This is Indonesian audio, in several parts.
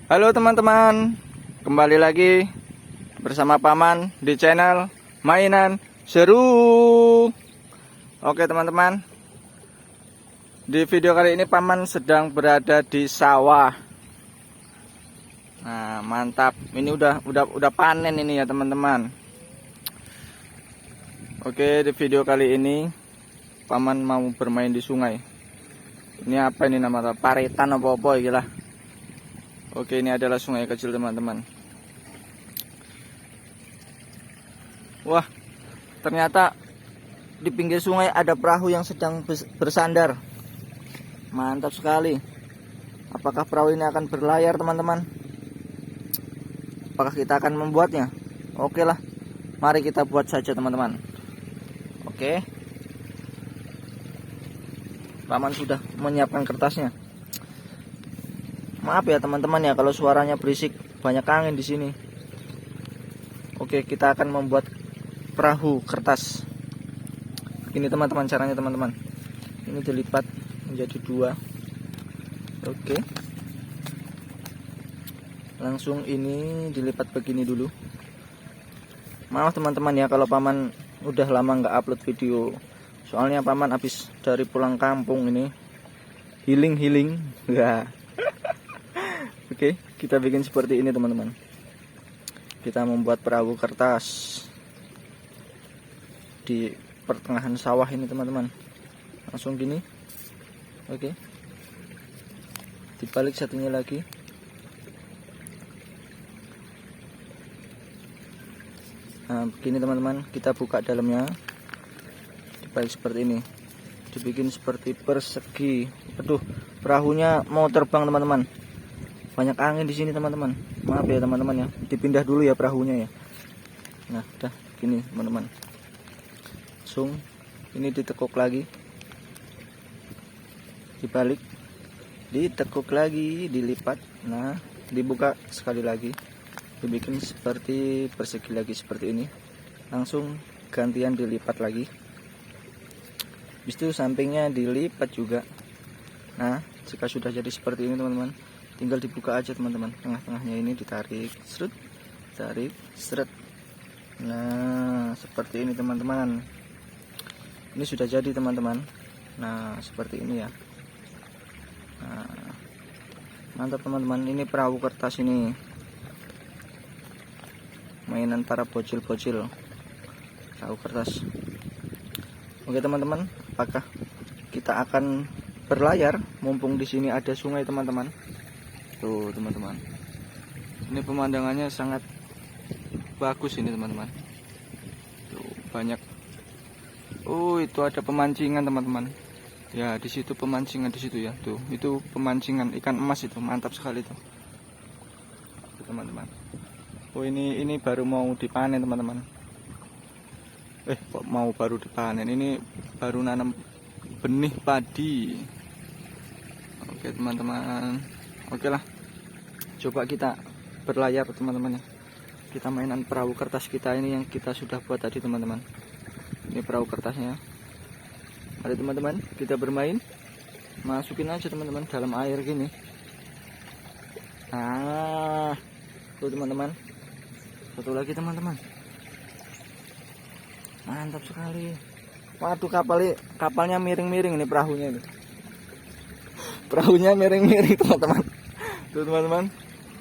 Halo teman-teman, kembali lagi bersama Paman di channel Mainan Seru. Oke teman-teman, di video kali ini Paman sedang berada di sawah. Nah mantap, ini udah panen ini ya teman-teman. Oke, di video kali ini Paman mau bermain di sungai. Ini apa ini namanya? Paretan apa-apa gitu lah. Oke, ini adalah sungai kecil teman-teman. Wah, ternyata di pinggir sungai ada perahu yang sedang bersandar. Mantap sekali. Apakah perahu ini akan berlayar teman-teman? Apakah kita akan membuatnya? Oke lah, mari kita buat saja teman-teman. Oke, Paman sudah menyiapkan kertasnya. Maaf ya teman-teman ya kalau suaranya berisik, banyak angin di sini. Oke, kita akan membuat perahu kertas. Ini teman-teman caranya teman-teman. Ini dilipat menjadi dua. Oke. Langsung ini dilipat begini dulu. Maaf teman-teman ya kalau Paman udah lama nggak upload video. Soalnya Paman habis dari pulang kampung ini. Healing. Ya. Oke, kita bikin seperti ini teman-teman. Kita membuat perahu kertas di pertengahan sawah ini teman-teman. Langsung gini. Oke. Dibalik satunya lagi. Nah, begini teman-teman, kita buka dalamnya. Dibalik seperti ini. Dibikin seperti persegi. Aduh, perahunya mau terbang teman-teman. Banyak angin di sini teman-teman. Maaf ya teman-teman ya. Dipindah dulu ya perahunya ya. Nah, udah gini teman-teman. Langsung ini ditekuk lagi. Dibalik. Ditekuk lagi, dilipat. Nah, dibuka sekali lagi. Dibikin seperti persegi lagi seperti ini. Langsung gantian dilipat lagi. Habis itu sampingnya dilipat juga. Nah, jika sudah jadi seperti ini teman-teman, tinggal dibuka aja teman-teman. Tengah-tengahnya ini ditarik, seret, tarik, seret. Nah, seperti ini teman-teman. Ini sudah jadi teman-teman. Nah, seperti ini ya. Nah, mantap teman-teman. Ini perahu kertas ini. Mainan para bocil-bocil. Perahu kertas. Oke teman-teman, apakah kita akan berlayar mumpung di sini ada sungai teman-teman? Tuh teman-teman, ini pemandangannya sangat bagus ini teman-teman. Tuh banyak. Oh, itu ada pemancingan teman-teman. Ya, di situ pemancingan di situ ya. Tuh, itu pemancingan ikan emas itu, mantap sekali tuh. Teman-teman. Oh, ini baru mau dipanen teman-teman. Kok mau baru dipanen? Ini baru nanam benih padi. Oke teman-teman. Oke lah, coba kita berlayar teman-teman ya. Kita mainan perahu kertas kita ini yang kita sudah buat tadi teman-teman. Ini perahu kertasnya. Mari teman-teman, kita bermain. Masukin aja teman-teman dalam air gini. Nah, tuh teman-teman. Satu lagi teman-teman. Mantap sekali. Waduh, kapalnya miring-miring ini perahunya ini. Perahunya miring-miring teman-teman. Tuh teman-teman,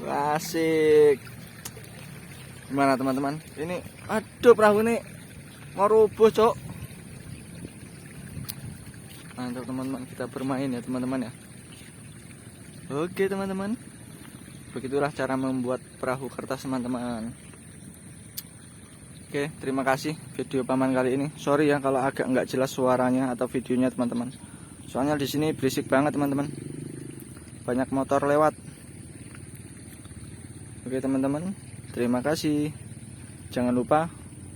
asik. Gimana teman-teman? Ini, aduh perahu ini mau rubuh cok. Mantap teman-teman, kita bermain ya teman-teman ya. Oke teman-teman, begitulah cara membuat perahu kertas teman-teman. Oke, terima kasih video Paman kali ini. Sorry ya kalau agak nggak jelas suaranya atau videonya teman-teman. Soalnya di sini berisik banget teman-teman. Banyak motor lewat. Oke teman-teman, terima kasih. Jangan lupa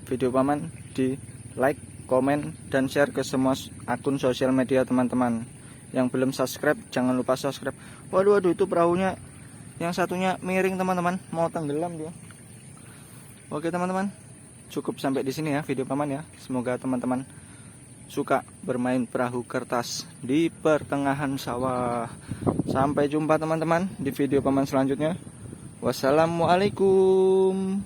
video Paman di like, komen, dan share ke semua akun sosial media teman-teman. Yang belum subscribe, jangan lupa subscribe. Waduh, itu perahunya yang satunya miring teman-teman, mau tenggelam dia. Oke teman-teman, cukup sampai di sini ya video Paman ya. Semoga teman-teman suka bermain perahu kertas di pertengahan sawah. Sampai jumpa teman-teman di video Paman selanjutnya. Wassalamualaikum.